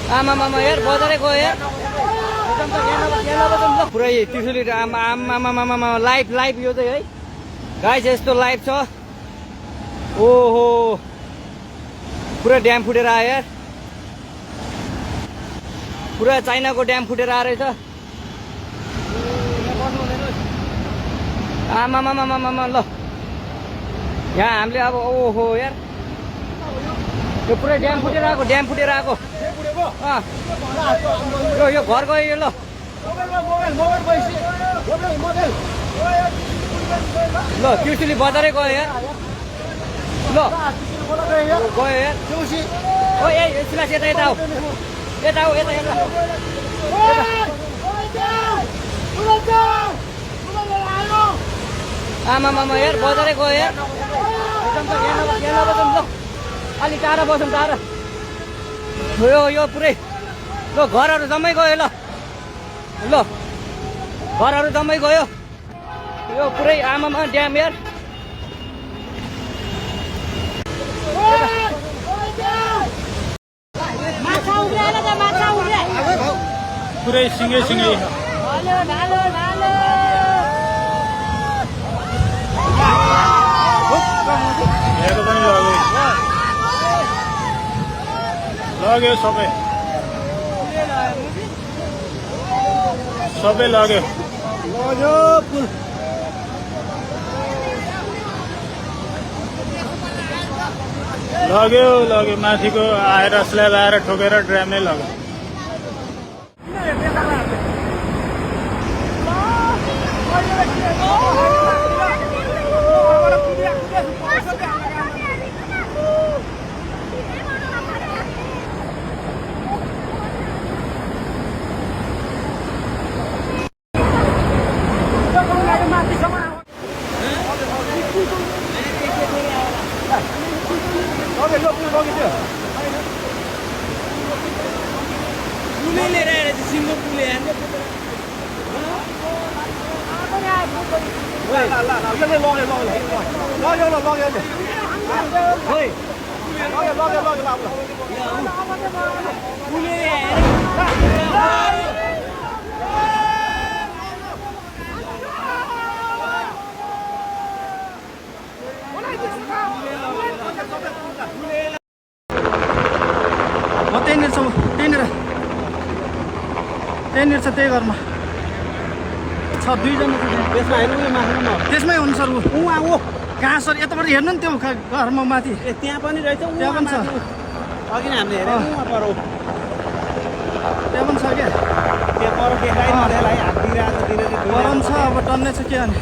आमामामा यार बजारै गयो यार पुरै त्रिशुली आमामामामा लाइभ यो चाहिँ है गाइस यस्तो लाइभ छ ओहो पुरा ड्याम फुटेर आयो यार पुरा चाइनाको ड्याम फुटेर आएर रहेछ आमामामामामा ल यहाँ हामीले अब ओहो यार यो पुरै ड्याम फुटेर आएको यो घर गयो यो ल ल त्रिशुली बजारै गयो यार ल गयो यार ओ ए सिलास यता आऊ यता आमामामा यार बजारै गयो यार ल अलिक टाढा बसौँ टाढा यो पुरै ल घरहरू जम्मै गयो ल घरहरू जम्मै गयो यो पुरै आमामा ड्याम यार पुरै सिँगै लग्यो सबै लग्यो पुल लग्यो माथिको आएर स्ल्याब आएर ठोकेर ड्राममै लग्यो त्यहीँनिर छ त्यही घरमा छ दुईजना त्यसमा हेर्नु त्यसमै हुनु सर कहाँ सर यताबाट हेर्नु नि त्यो घरमा माथि त्यहाँ पनि रहेछ त्यहाँ पनि छ अघि नै हामीले हेरेँ त्यहाँ पनि छ क्या त्यहाँ पर देखाइ हात दिइरहेको गरम छ अब टन्ने छ के अनि